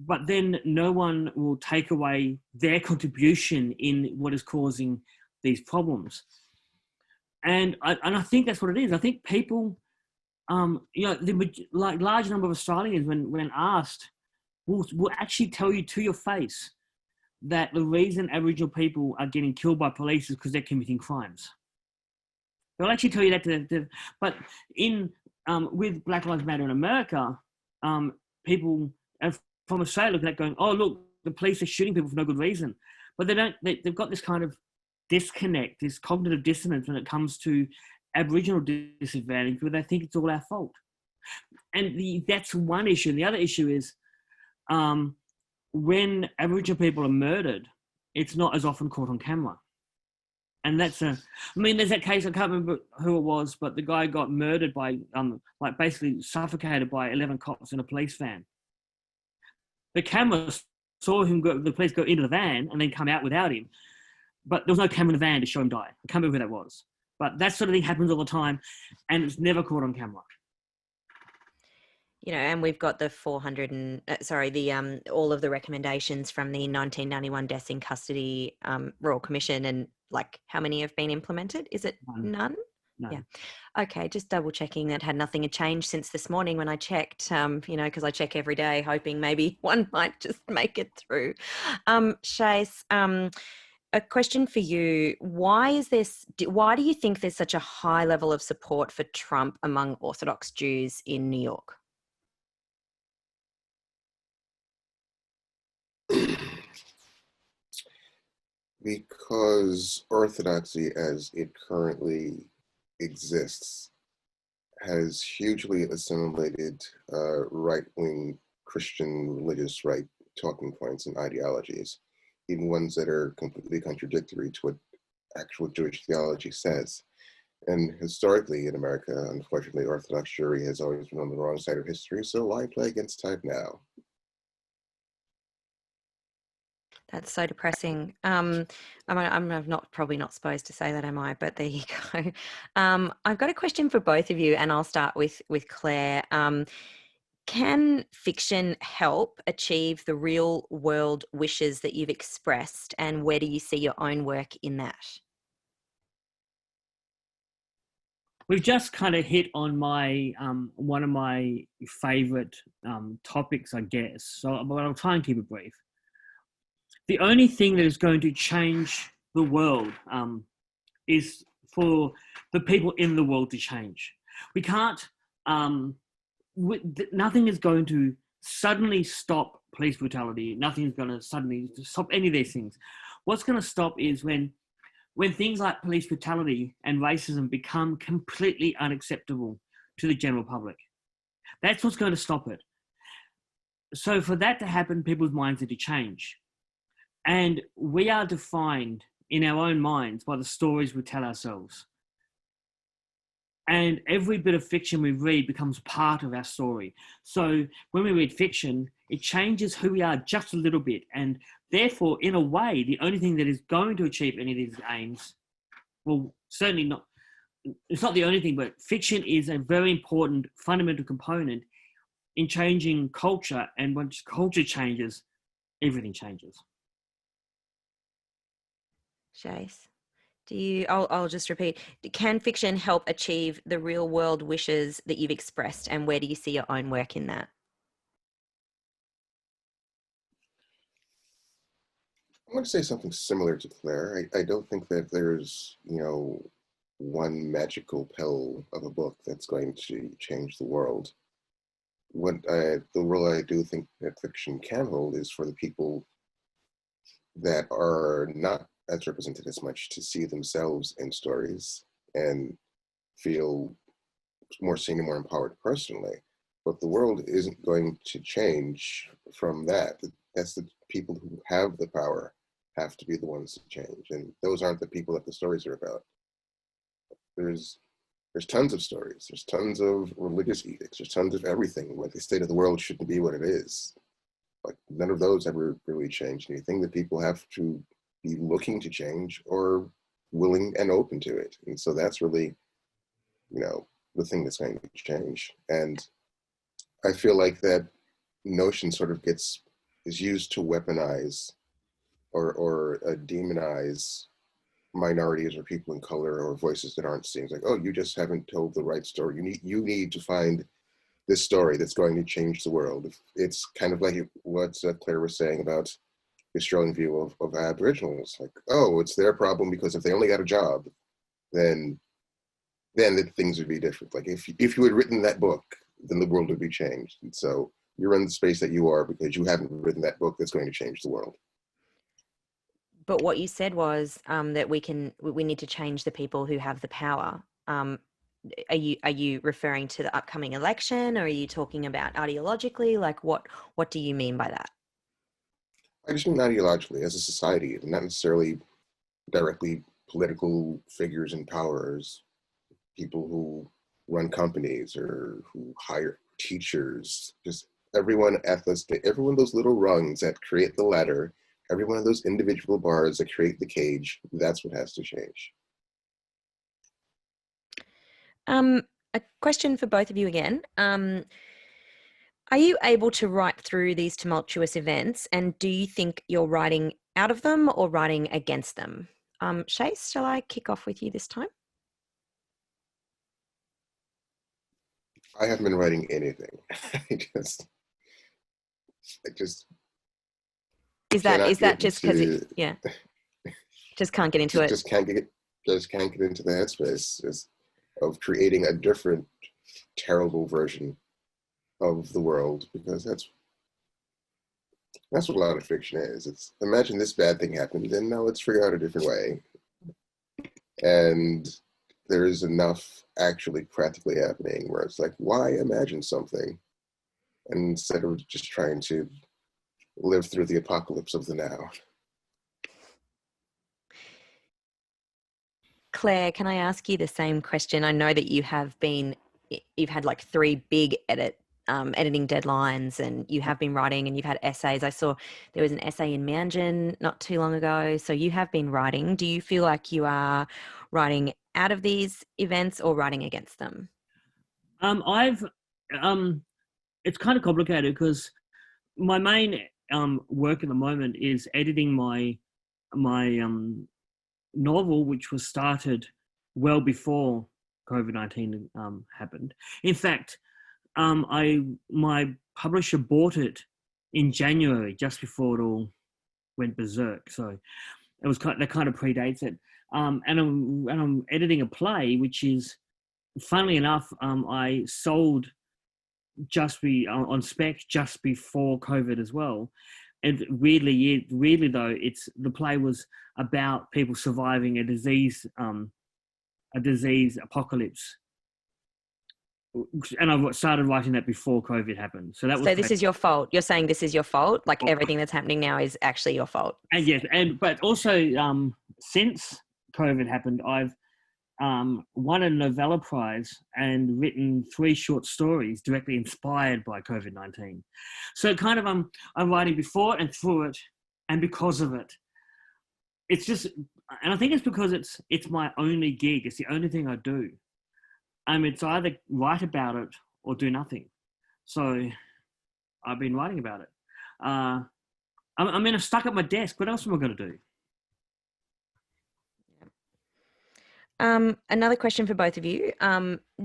But then no one will take away their contribution in what is causing these problems. And I think that's what it is. I think people, large number of Australians, when asked, will actually tell you to your face that the reason Aboriginal people are getting killed by police is because they're committing crimes. They'll actually tell you that. But with Black Lives Matter in America, people from Australia looking at going, oh, look, the police are shooting people for no good reason. But they've got this kind of disconnect, this cognitive dissonance when it comes to Aboriginal disadvantage, where they think it's all our fault. And that's one issue. And the other issue is when Aboriginal people are murdered, it's not as often caught on camera. And there's that case, I can't remember who it was, but the guy got murdered by, basically suffocated by 11 cops in a police van. The camera saw the police go into the van and then come out without him. But there was no camera in the van to show him die. I can't remember who that was. But that sort of thing happens all the time, and it's never caught on camera. And we've got the all of the recommendations from the 1991 Deaths in Custody Royal Commission, and how many have been implemented? Is it none? No. Yeah. Okay, just double checking that had nothing had changed since this morning when I checked, because I check every day hoping maybe one might just make it through. Shais, a question for you. Why do you think there's such a high level of support for Trump among Orthodox Jews in New York? Because Orthodoxy as it currently exists has hugely assimilated right-wing Christian religious right talking points and ideologies, even ones that are completely contradictory to what actual Jewish theology says. And historically in America, unfortunately, Orthodox Jewry has always been on the wrong side of history, so why play against type now? That's so depressing. I'm probably not supposed to say that, am I? But there you go. I've got a question for both of you, and I'll start with Claire. Can fiction help achieve the real world wishes that you've expressed, and where do you see your own work in that? We've just kind of hit on my one of my favorite topics, I guess. But I'll try and keep it brief. The only thing that is going to change the world is for the people in the world to change. We can't, nothing is going to suddenly stop police brutality. Nothing is going to suddenly stop any of these things. What's going to stop is when things like police brutality and racism become completely unacceptable to the general public. That's what's going to stop it. So for that to happen, people's minds need to change. And we are defined in our own minds by the stories we tell ourselves. And every bit of fiction we read becomes part of our story. So when we read fiction, it changes who we are just a little bit. And therefore, in a way, the only thing that is going to achieve any of these aims, well, certainly not, it's not the only thing, but fiction is a very important fundamental component in changing culture. And once culture changes, everything changes. Shais, I'll just repeat. Can fiction help achieve the real world wishes that you've expressed, and where do you see your own work in that? I want to say something similar to Claire. I don't think that there's, one magical pill of a book that's going to change the world. The role I do think that fiction can hold is for the people that are not as represented as much to see themselves in stories and feel more seen and more empowered personally. But the world isn't going to change from that. That's the people who have the power have to be the ones to change. And those aren't the people that the stories are about. There's tons of stories. There's tons of religious edicts. There's tons of everything. Like the state of the world shouldn't be what it is. Like none of those ever really changed anything. That people have to be looking to change or willing and open to it. And so that's really, the thing that's going to change. And I feel like that notion sort of is used to weaponize or demonize minorities or people in color or voices that aren't seen. It's like, oh, you just haven't told the right story. You need to find this story that's going to change the world. It's kind of like what Claire was saying about the Australian view of Aboriginals. Like, oh, it's their problem because if they only got a job, then things would be different. Like if you had written that book, then the world would be changed. And so you're in the space that you are because you haven't written that book that's going to change the world. But what you said was that we need to change the people who have the power. Are you referring to the upcoming election, or are you talking about ideologically? Like what do you mean by that? I just mean ideologically as a society, not necessarily directly political figures in power, as people who run companies or who hire teachers, just everyone those little rungs that create the ladder, every one of those individual bars that create the cage, that's what has to change. A question for both of you again. Are you able to write through these tumultuous events, and do you think you're writing out of them or writing against them? Shais, shall I kick off with you this time? I haven't been writing anything. I just is that just because just can't get into it? Just can't get into the headspace of creating a different terrible version of the world, because that's what a lot of fiction is. It's imagine this bad thing happened, and now let's figure out a different way. And there is enough actually practically happening where it's like, why imagine something instead of just trying to live through the apocalypse of the now? Claire, can I ask you the same question? I know that you've had like 3 big editing deadlines, and you have been writing, and you've had essays. I saw there was an essay in Mianjin not too long ago. So you have been writing. Do you feel like you are writing out of these events or writing against them? It's kind of complicated because my main work at the moment is editing my novel, which was started well before COVID-19 happened. In fact, my publisher bought it in January, just before it all went berserk. So it was that kind of predates it. And I'm editing a play, which is, funnily enough, I sold on spec just before COVID as well. And weirdly though, the play was about people surviving a disease apocalypse. And I started writing that before COVID happened. So this is your fault. You're saying this is your fault? Like everything that's happening now is actually your fault? And yes, but also since COVID happened, I've won a novella prize and written 3 short stories directly inspired by COVID-19. So kind of I'm writing before and through it, and because of it. It's just, and I think it's because it's my only gig. It's the only thing I do. It's either write about it or do nothing. So I've been writing about it. I'm stuck at my desk. What else am I going to do? Another question for both of you.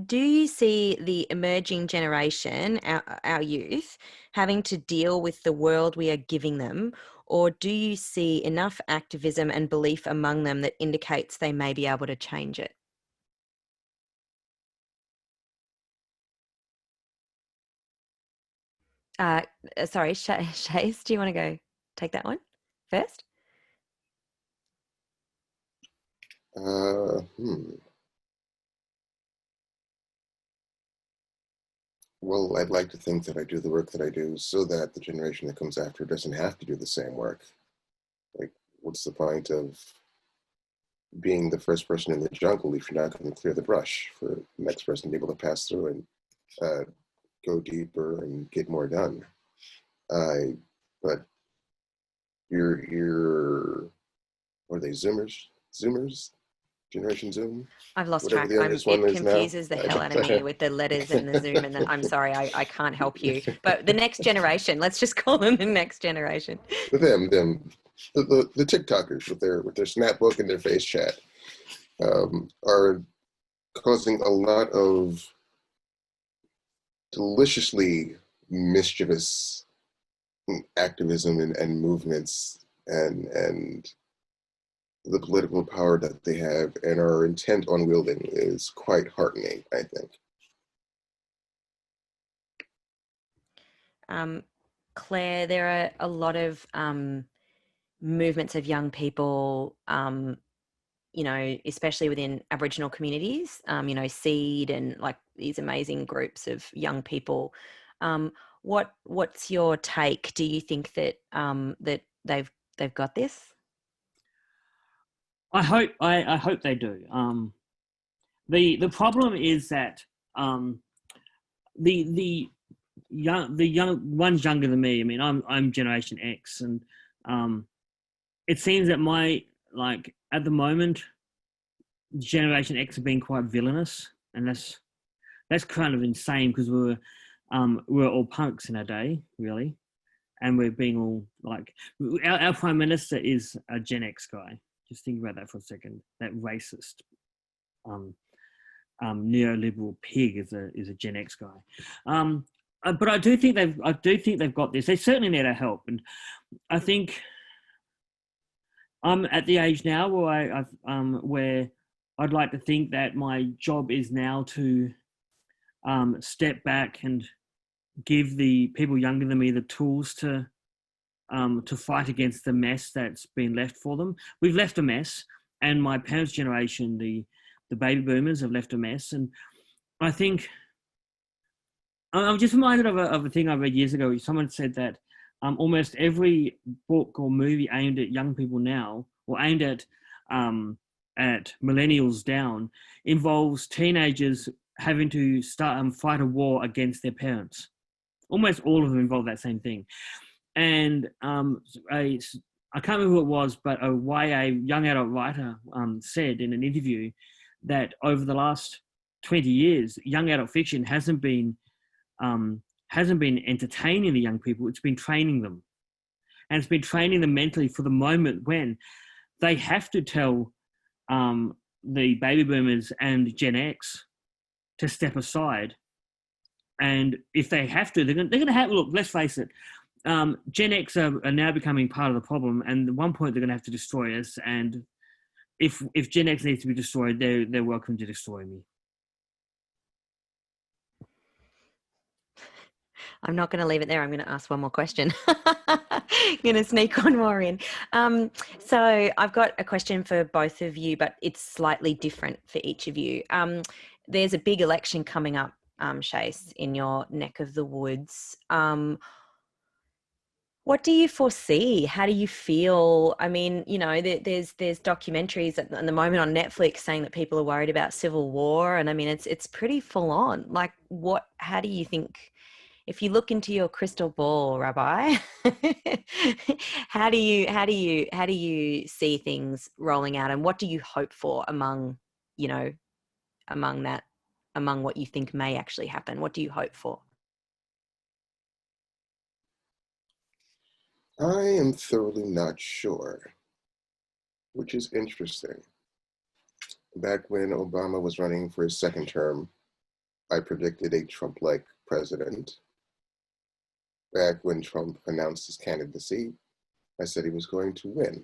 Do you see the emerging generation, our youth, having to deal with the world we are giving them, or do you see enough activism and belief among them that indicates they may be able to change it? Sorry, Shais, do you want to go take that one first? Uh, hmm. Well, I'd like to think that I do the work that I do so that the generation that comes after doesn't have to do the same work. Like, what's the point of being the first person in the jungle if you're not going to clear the brush for the next person to be able to pass through and go deeper and get more done? But you're, what are they, Zoomers? Generation Zoom? I've lost Whatever track. the youngest one It is now. confuses the hell out of me with the letters and the Zoom and I'm sorry, I can't help you. But the next generation, let's just call them the next generation. the TikTokers with their snapbook and their face chat are causing a lot of deliciously mischievous activism and movements and the political power that they have and are intent on wielding is quite heartening, I think. Claire, there are a lot of movements of young people, you know, especially within Aboriginal communities, you know, SEED and like these amazing groups of young people. What's your take? Do you think that that they've got this? I hope they do. The problem is that the young one's younger than me. I mean, I'm Generation X, and it seems that at the moment, Generation X have been quite villainous, and that's kind of insane because we were all punks in our day, really, and we're being all like our Prime Minister is a Gen X guy. Just think about that for a second. That racist, neoliberal pig is a Gen X guy. But I do think they've got this. They certainly need our help, and I think I'm at the age now where where I'd like to think that my job is now to step back and give the people younger than me the tools to fight against the mess that's been left for them. We've left a mess, and my parents' generation, the baby boomers, have left a mess. And I think I'm just reminded of a thing I read years ago. Someone said that almost every book or movie aimed at young people now, or aimed at millennials down, involves teenagers having to start fight a war against their parents. Almost all of them involve that same thing. And I can't remember who it was, but a YA young adult writer said in an interview that over the last 20 years, young adult fiction hasn't been entertaining the young people, it's been training them. And it's been training them mentally for the moment when they have to tell the baby boomers and Gen X to step aside. And if they have to, they're going to have, look, let's face it, Gen X are now becoming part of the problem, and at one point they're going to have to destroy us. And if Gen X needs to be destroyed, they're welcome to destroy me. I'm not going to leave it there. I'm going to ask one more question. I'm going to sneak one more in. So I've got a question for both of you, but it's slightly different for each of you. There's a big election coming up, Shais, in your neck of the woods. What do you foresee? How do you feel? I mean, you know, there's documentaries at the moment on Netflix saying that people are worried about civil war, and I mean, it's pretty full on. Like, how do you think? If you look into your crystal ball, Rabbi, how do you see things rolling out, and what do you hope for among what you think may actually happen? What do you hope for? I am thoroughly not sure, which is interesting. Back when Obama was running for his second term, I predicted a Trump-like president. Back when Trump announced his candidacy, I said he was going to win.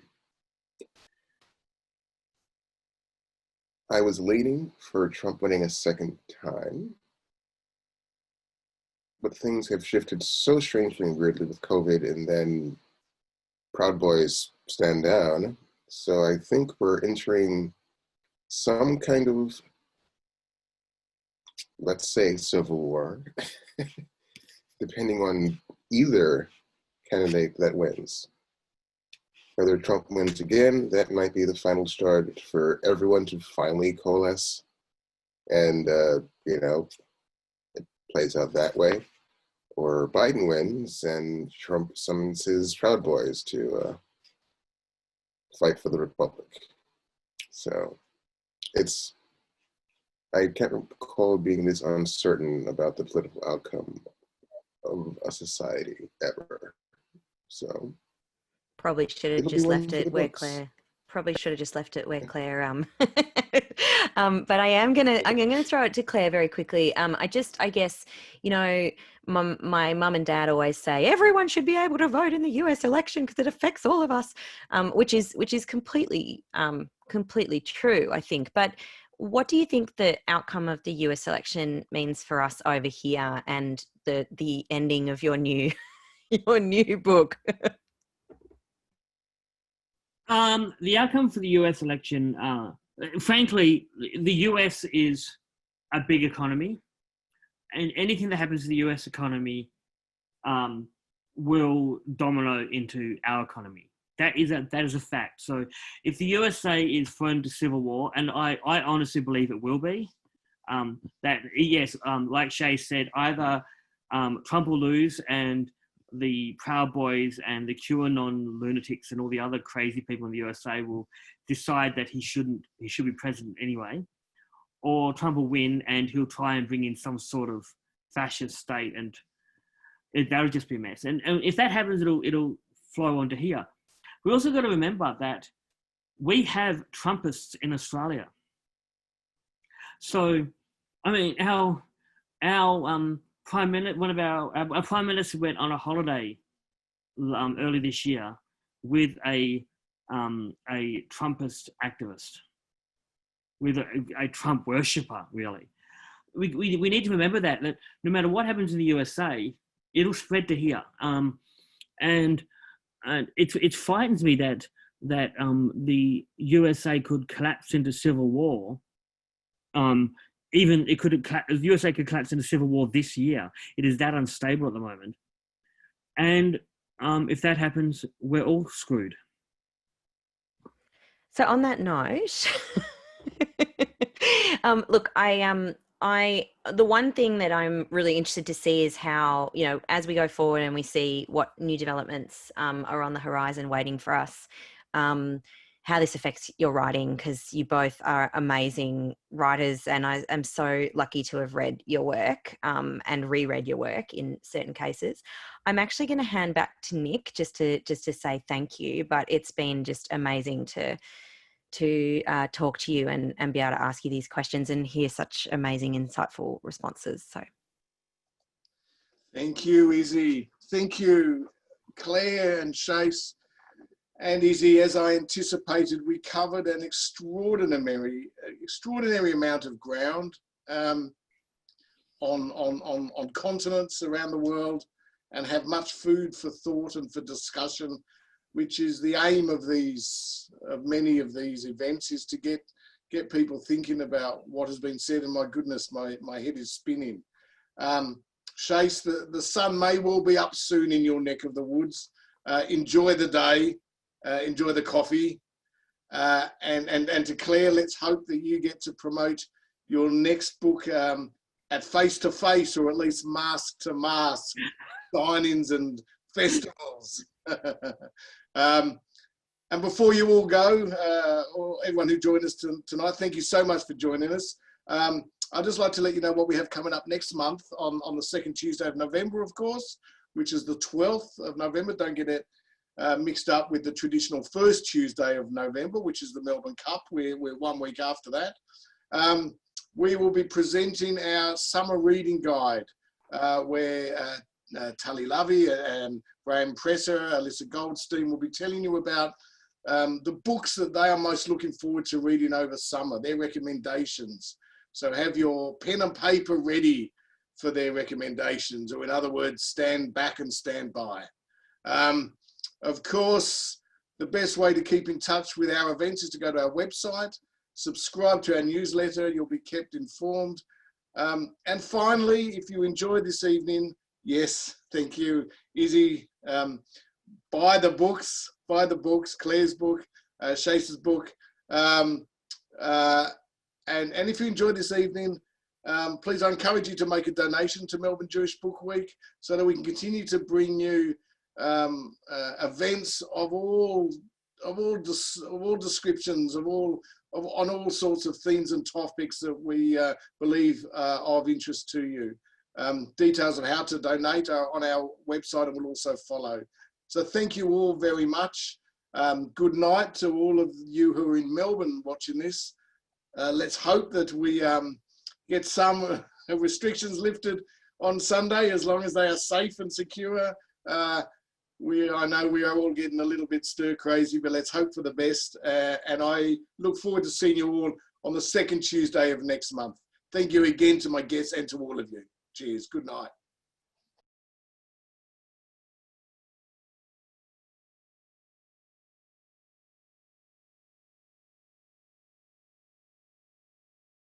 I was leaning for Trump winning a second time, but things have shifted so strangely and weirdly with COVID, and then Proud Boys stand down. So I think we're entering some kind of, let's say, civil war, depending on either candidate that wins. Whether Trump wins again, that might be the final start for everyone to finally coalesce, and it plays out that way. Or Biden wins and Trump summons his Proud Boys to fight for the Republic. So I can't recall being this uncertain about the political outcome of a society ever. So probably should have it'll be just one left for it the where books. Claire. Probably should have just left it where Claire. But I'm gonna throw it to Claire very quickly. I guess my mum and dad always say everyone should be able to vote in the US election because it affects all of us, which is completely true, I think. But what do you think the outcome of the US election means for us over here, and the ending of your new book? The outcome for the US election, frankly, the US is a big economy, and anything that happens to the US economy will domino into our economy. That is a fact. So if the USA is thrown into civil war, and I honestly believe it will be, like Shay said, either Trump will lose and the Proud Boys and the QAnon lunatics and all the other crazy people in the USA will decide that he should be president anyway, or Trump will win and he'll try and bring in some sort of fascist state, and that'll just be a mess. And if that happens, it'll flow onto here. We also got to remember that we have Trumpists in Australia. So, I mean, our Prime Minister, one of our Prime Minister went on a holiday early this year with a Trumpist activist, with a Trump worshipper, really. We need to remember that no matter what happens in the USA, it'll spread to here. And it frightens me that the USA could collapse into civil war. Even the USA could collapse into civil war this year. It is that unstable at the moment. And if that happens, we're all screwed. So on that note, look, the one thing that I'm really interested to see is how, as we go forward and we see what new developments are on the horizon waiting for us, how this affects your writing, because you both are amazing writers, and I am so lucky to have read your work and reread your work in certain cases. I'm actually going to hand back to Nick just to say thank you, but it's been just amazing to talk to you and be able to ask you these questions and hear such amazing, insightful responses. So, thank you, Izzy. Thank you, Claire and Shais. And Izzy, as I anticipated, we covered an extraordinary amount of ground on continents around the world, and have much food for thought and for discussion, which is the aim of many of these events, is to get people thinking about what has been said. And my goodness, my head is spinning. Shais, the sun may well be up soon in your neck of the woods. Enjoy the day. Enjoy the coffee, and to Claire, let's hope that you get to promote your next book at face-to-face, or at least mask-to-mask signings and festivals. And before you all go, or everyone who joined us tonight, thank you so much for joining us. I'd just like to let you know what we have coming up next month on the second Tuesday of November, of course, which is the 12th of November. Don't get it mixed up with the traditional first Tuesday of November, which is the Melbourne Cup. We're 1 week after that. We will be presenting our summer reading guide, where Tali Lovey and Graham Presser, Alyssa Goldstein will be telling you about the books that they are most looking forward to reading over summer, their recommendations. So have your pen and paper ready for their recommendations, or in other words, stand back and stand by. Of course, the best way to keep in touch with our events is to go to our website, subscribe to our newsletter. You'll be kept informed. And finally, if you enjoyed this evening, yes, thank you, Izzy. Buy the books, Claire's book, Shais's book. And if you enjoyed this evening, please, I encourage you to make a donation to Melbourne Jewish Book Week so that we can continue to bring you events of all descriptions, on all sorts of themes and topics that we believe are of interest to you. Details of how to donate are on our website and will also follow. So thank you all very much. Good night to all of you who are in Melbourne watching this. Let's hope that we get some restrictions lifted on Sunday, as long as they are safe and secure. I know we are all getting a little bit stir crazy, but let's hope for the best. And I look forward to seeing you all on the second Tuesday of next month. Thank you again to my guests and to all of you. Cheers. Good night.